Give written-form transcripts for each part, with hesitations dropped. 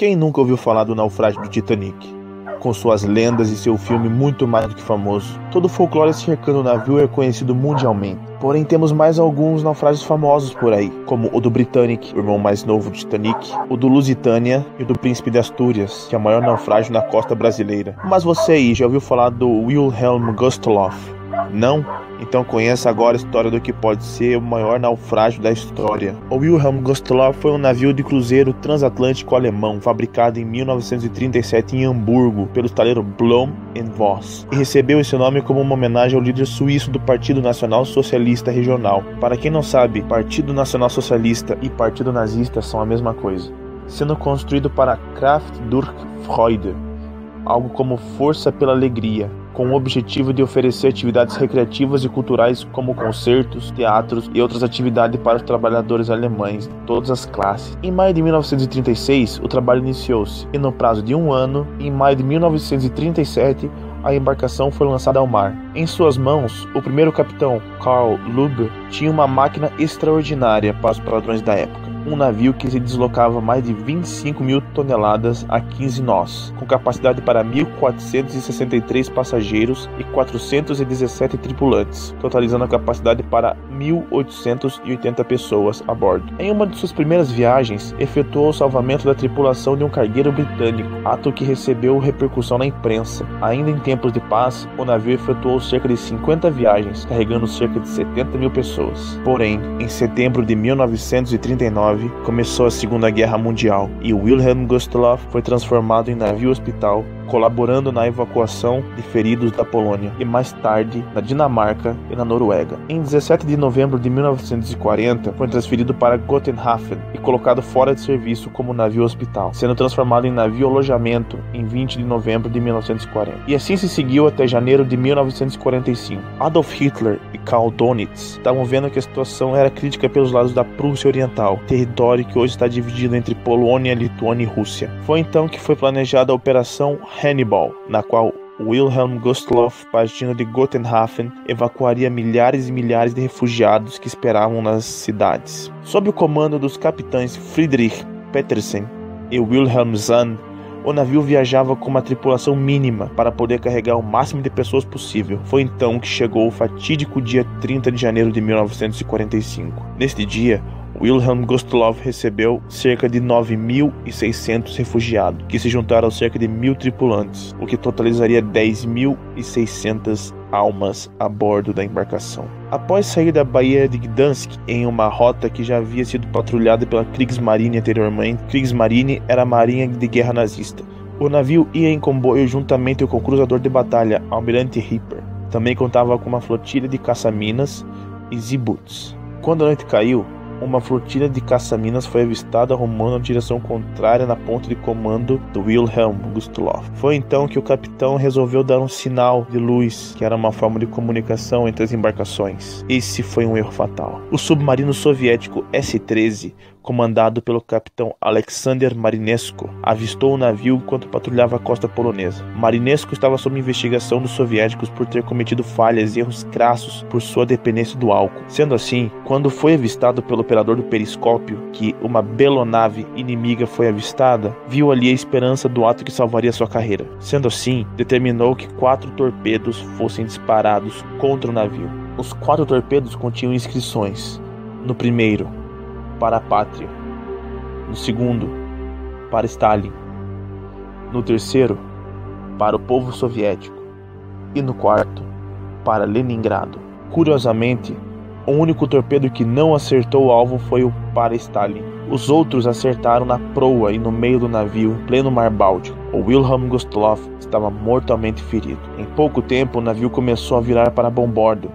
Quem nunca ouviu falar do naufrágio do Titanic? Com suas lendas e seu filme muito mais do que famoso, todo o folclore cercando o navio é conhecido mundialmente. Porém, temos mais alguns naufrágios famosos por aí, como o do Britannic, o irmão mais novo do Titanic, o do Lusitânia e o do Príncipe de Astúrias, que é o maior naufrágio na costa brasileira. Mas você aí já ouviu falar do Wilhelm Gustloff? Não? Então conheça agora a história do que pode ser o maior naufrágio da história. O Wilhelm Gustloff foi um navio de cruzeiro transatlântico alemão, fabricado em 1937 em Hamburgo, pelo estaleiro Blohm & Voss, e recebeu esse nome como uma homenagem ao líder suíço do Partido Nacional Socialista Regional. Para quem não sabe, Partido Nacional Socialista e Partido Nazista são a mesma coisa. Sendo construído para Kraft durch Freude, algo como força pela alegria, com o objetivo de oferecer atividades recreativas e culturais como concertos, teatros e outras atividades para os trabalhadores alemães de todas as classes. Em maio de 1936, o trabalho iniciou-se, e no prazo de um ano, em maio de 1937, a embarcação foi lançada ao mar. Em suas mãos, o primeiro capitão, Karl Lube, tinha uma máquina extraordinária para os padrões da época. Um navio que se deslocava mais de 25 mil toneladas a 15 nós, com capacidade para 1.463 passageiros e 417 tripulantes, totalizando a capacidade para 1.880 pessoas a bordo. Em uma de suas primeiras viagens, efetuou o salvamento da tripulação de um cargueiro britânico, ato que recebeu repercussão na imprensa. Ainda em tempos de paz, o navio efetuou cerca de 50 viagens, carregando cerca de 70 mil pessoas. Porém, em setembro de 1939, começou a Segunda Guerra Mundial e o Wilhelm Gustloff foi transformado em navio-hospital, colaborando na evacuação de feridos da Polônia e mais tarde na Dinamarca e na Noruega. Em 17 de novembro de 1940, foi transferido para Gotenhafen e colocado fora de serviço como navio-hospital, sendo transformado em navio-alojamento em 20 de novembro de 1940. E assim se seguiu até janeiro de 1945. Adolf Hitler e Karl Donitz estavam vendo que a situação era crítica pelos lados da Prússia Oriental, território que hoje está dividido entre Polônia, Lituânia e Rússia. Foi então que foi planejada a Operação Hannibal, na qual Wilhelm Gustloff, partindo de Gotenhafen, evacuaria milhares e milhares de refugiados que esperavam nas cidades. Sob o comando dos capitães Friedrich Petersen e Wilhelm Zahn, o navio viajava com uma tripulação mínima para poder carregar o máximo de pessoas possível. Foi então que chegou o fatídico dia 30 de janeiro de 1945. Neste dia, Wilhelm Gustloff recebeu cerca de 9.600 refugiados, que se juntaram a cerca de 1.000 tripulantes, o que totalizaria 10.600 almas a bordo da embarcação. Após sair da Baía de Gdansk em uma rota que já havia sido patrulhada pela Kriegsmarine anteriormente, Kriegsmarine era a marinha de guerra nazista. O navio ia em comboio juntamente com o cruzador de batalha Almirante Ripper. Também contava com uma flotilha de caça-minas e Z-Boots. Quando a noite caiu, uma flotilha de caça-minas foi avistada rumando na direção contrária na ponte de comando do Wilhelm Gustloff. Foi então que o capitão resolveu dar um sinal de luz, que era uma forma de comunicação entre as embarcações. Esse foi um erro fatal. O submarino soviético S-13, comandado pelo capitão Alexander Marinesko, avistou o navio enquanto patrulhava a costa polonesa. Marinesko estava sob investigação dos soviéticos por ter cometido falhas e erros crassos por sua dependência do álcool. Sendo assim, quando foi avistado pelo operador do periscópio que uma belonave inimiga foi avistada, viu ali a esperança do ato que salvaria sua carreira. Sendo assim, determinou que 4 torpedos fossem disparados contra o navio. Os 4 torpedos continham inscrições. No primeiro, para a pátria. No segundo, para Stalin. No terceiro, para o povo soviético. E no quarto, para Leningrado. Curiosamente, o único torpedo que não acertou o alvo foi o para Stalin. Os outros acertaram na proa e no meio do navio, em pleno mar Báltico. O Wilhelm Gustloff estava mortalmente ferido. Em pouco tempo, o navio começou a virar para bombordo,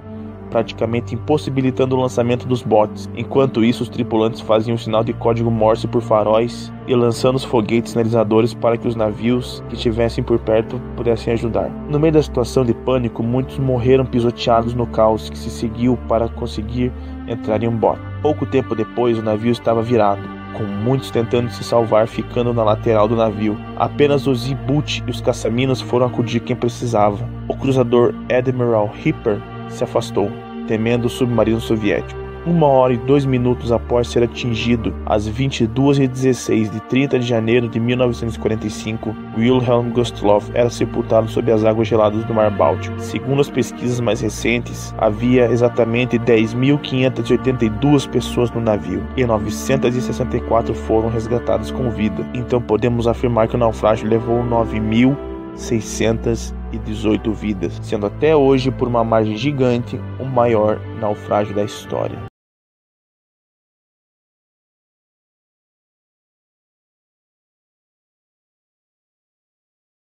praticamente impossibilitando o lançamento dos botes. Enquanto isso, os tripulantes faziam o sinal de código Morse por faróis e lançando os foguetes sinalizadores para que os navios que estivessem por perto pudessem ajudar. No meio da situação de pânico, muitos morreram pisoteados no caos que se seguiu para conseguir entrar em um bote. Pouco tempo depois, o navio estava virado, com muitos tentando se salvar ficando na lateral do navio. Apenas os Z-Boot e os caça-minas foram acudir quem precisava. O cruzador Admiral Ripper se afastou, temendo o submarino soviético. 1 hora e 2 minutos após ser atingido, às 22h16 de 30 de janeiro de 1945, Wilhelm Gustloff era sepultado sob as águas geladas do Mar Báltico. Segundo as pesquisas mais recentes, havia exatamente 10.582 pessoas no navio e 964 foram resgatadas com vida. Então podemos afirmar que o naufrágio levou 9.618 vidas, sendo até hoje, por uma margem gigante, o maior naufrágio da história.